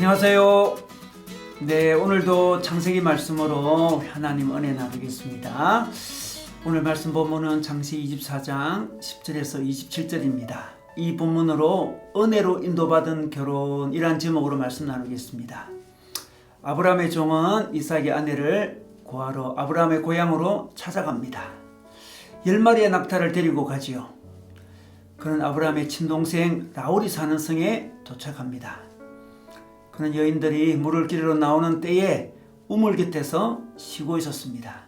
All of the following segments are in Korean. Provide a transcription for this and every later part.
안녕하세요. 네, 오늘도 창세기 말씀으로 하나님 은혜 나누겠습니다. 오늘 말씀 본문은 창세기 24장 10절에서 27절입니다. 이 본문으로 은혜로 인도받은 결혼이란 제목으로 말씀 나누겠습니다. 아브라함의 종은 이삭의 아내를 구하러 아브라함의 고향으로 찾아갑니다. 10마리의 낙타를 데리고 가지요. 그는 아브라함의 친동생 라울이 사는 성에 도착합니다. 그는 여인들이 물을 기르러 나오는 때에 우물 곁에서 쉬고 있었습니다.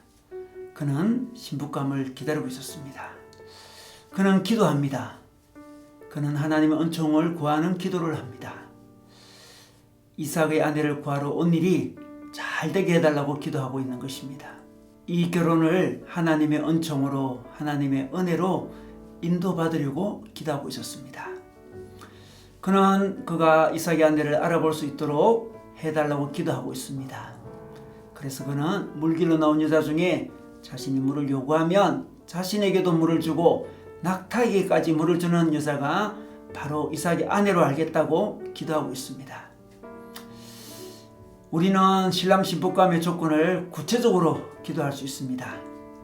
그는 신부감을 기다리고 있었습니다. 그는 기도합니다. 그는 하나님의 은총을 구하는 기도를 합니다. 이삭의 아내를 구하러 온 일이 잘 되게 해달라고 기도하고 있는 것입니다. 이 결혼을 하나님의 은총으로, 하나님의 은혜로 인도받으려고 기도하고 있었습니다. 그는 그가 이삭의 아내를 알아볼 수 있도록 해달라고 기도하고 있습니다. 그래서 그는 물길로 나온 여자 중에 자신이 물을 요구하면 자신에게도 물을 주고 낙타에게까지 물을 주는 여자가 바로 이삭의 아내로 알겠다고 기도하고 있습니다. 우리는 신랑 신부감의 조건을 구체적으로 기도할 수 있습니다.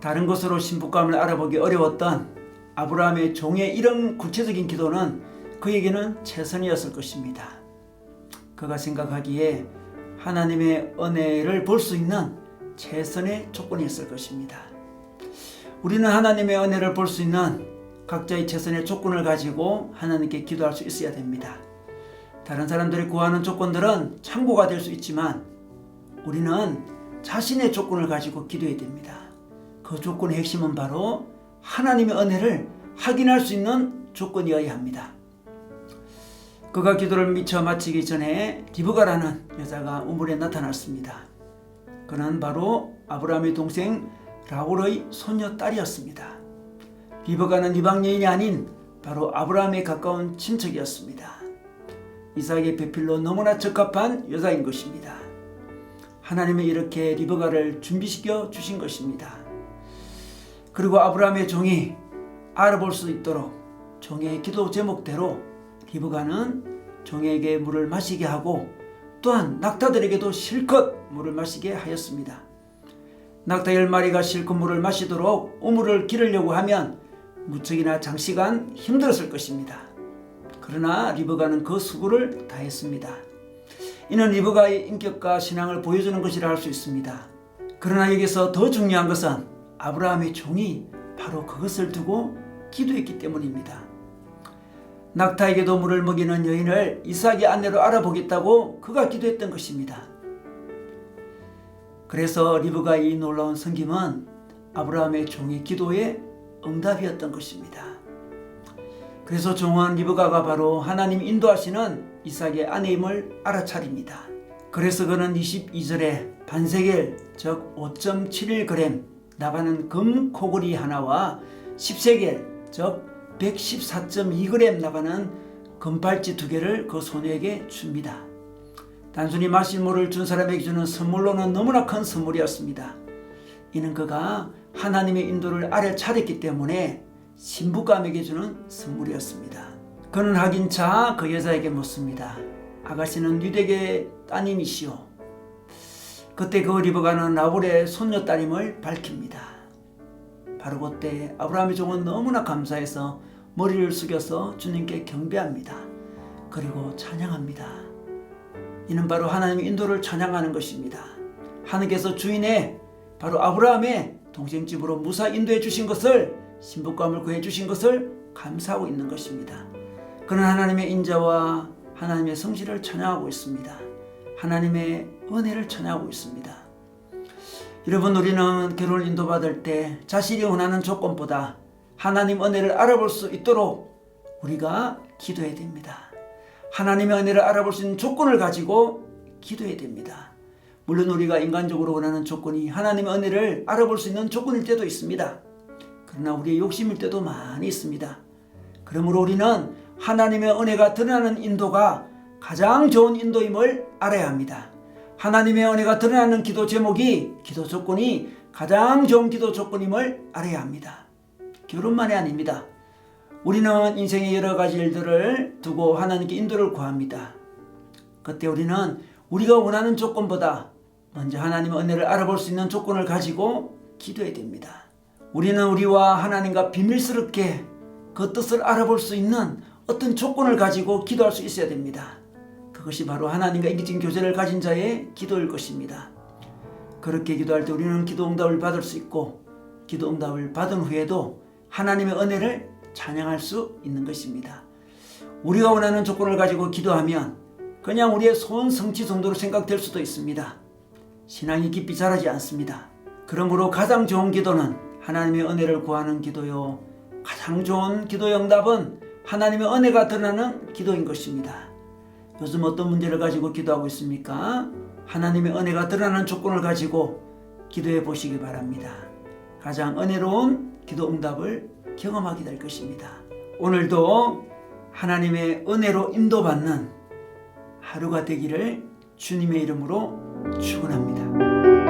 다른 것으로 신부감을 알아보기 어려웠던 아브라함의 종의 이런 구체적인 기도는 그에게는 최선이었을 것입니다. 그가 생각하기에 하나님의 은혜를 볼 수 있는 최선의 조건이었을 것입니다. 우리는 하나님의 은혜를 볼 수 있는 각자의 최선의 조건을 가지고 하나님께 기도할 수 있어야 됩니다. 다른 사람들이 구하는 조건들은 참고가 될 수 있지만 우리는 자신의 조건을 가지고 기도해야 됩니다. 그 조건의 핵심은 바로 하나님의 은혜를 확인할 수 있는 조건이어야 합니다. 그가 기도를 미처 마치기 전에 리브가라는 여자가 우물에 나타났습니다. 그는 바로 아브라함의 동생 라울의 손녀딸이었습니다. 리브가는 이방 여인이 아닌 바로 아브라함의 가까운 친척이었습니다. 이삭의 배필로 너무나 적합한 여자인 것입니다. 하나님은 이렇게 리브가를 준비시켜 주신 것입니다. 그리고 아브라함의 종이 알아볼 수 있도록 종의 기도 제목대로 리브가는 종에게 물을 마시게 하고 또한 낙타들에게도 실컷 물을 마시게 하였습니다. 낙타 10마리가 실컷 물을 마시도록 우물을 기르려고 하면 무척이나 장시간 힘들었을 것입니다. 그러나 리브가는 그 수고를 다했습니다. 이는 리브가의 인격과 신앙을 보여주는 것이라 할 수 있습니다. 그러나 여기서 더 중요한 것은 아브라함의 종이 바로 그것을 두고 기도했기 때문입니다. 낙타에게도 물을 먹이는 여인을 이삭의 아내로 알아보겠다고 그가 기도했던 것입니다. 그래서 리브가의 이 놀라운 섬김은 아브라함의 종의 기도의 응답이었던 것입니다. 그래서 종은 리브가가 바로 하나님 인도하시는 이삭의 아내임을 알아차립니다. 그래서 그는 22절에 반세겔 즉 5.71g 나가는 금 코골이 하나와 10세겔 즉 114.2g 나가는 금팔찌 2개를 그 소녀에게 줍니다. 단순히 마실 물을 준 사람에게 주는 선물로는 너무나 큰 선물이었습니다. 이는 그가 하나님의 인도를 알아차렸기 때문에 신부감에게 주는 선물이었습니다. 그는 확인차 그 여자에게 묻습니다. 아가씨는 유대계 따님이시오. 그때 그 리브가는 라울의 손녀딸임을 밝힙니다. 바로 그때 아브라함의 종은 너무나 감사해서 머리를 숙여서 주님께 경배합니다. 그리고 찬양합니다. 이는 바로 하나님의 인도를 찬양하는 것입니다. 하나님께서 주인의 바로 아브라함의 동생 집으로 무사 인도해 주신 것을, 신부감을 구해 주신 것을 감사하고 있는 것입니다. 그는 하나님의 인자와 하나님의 성실을 찬양하고 있습니다. 하나님의 은혜를 찬양하고 있습니다. 여러분, 우리는 결혼을 인도받을 때 자신이 원하는 조건보다 하나님 은혜를 알아볼 수 있도록 우리가 기도해야 됩니다. 하나님의 은혜를 알아볼 수 있는 조건을 가지고 기도해야 됩니다. 물론 우리가 인간적으로 원하는 조건이 하나님의 은혜를 알아볼 수 있는 조건일 때도 있습니다. 그러나 우리의 욕심일 때도 많이 있습니다. 그러므로 우리는 하나님의 은혜가 드러나는 인도가 가장 좋은 인도임을 알아야 합니다. 하나님의 은혜가 드러나는 기도 제목이, 기도 조건이 가장 좋은 기도 조건임을 알아야 합니다. 결혼만이 아닙니다. 우리는 인생의 여러 가지 일들을 두고 하나님께 인도를 구합니다. 그때 우리는 우리가 원하는 조건보다 먼저 하나님의 은혜를 알아볼 수 있는 조건을 가지고 기도해야 됩니다. 우리는 우리와 하나님과 비밀스럽게 그 뜻을 알아볼 수 있는 어떤 조건을 가지고 기도할 수 있어야 됩니다. 그것이 바로 하나님과 인격적인 교제를 가진 자의 기도일 것입니다. 그렇게 기도할 때 우리는 기도 응답을 받을 수 있고 기도 응답을 받은 후에도 하나님의 은혜를 찬양할 수 있는 것입니다. 우리가 원하는 조건을 가지고 기도하면 그냥 우리의 소원 성취 정도로 생각될 수도 있습니다. 신앙이 깊이 자라지 않습니다. 그러므로 가장 좋은 기도는 하나님의 은혜를 구하는 기도요, 가장 좋은 기도의 응답은 하나님의 은혜가 드러나는 기도인 것입니다. 요즘 어떤 문제를 가지고 기도하고 있습니까? 하나님의 은혜가 드러나는 조건을 가지고 기도해 보시기 바랍니다. 가장 은혜로운 기도 응답을 경험하게 될 것입니다. 오늘도 하나님의 은혜로 인도받는 하루가 되기를 주님의 이름으로 축원합니다.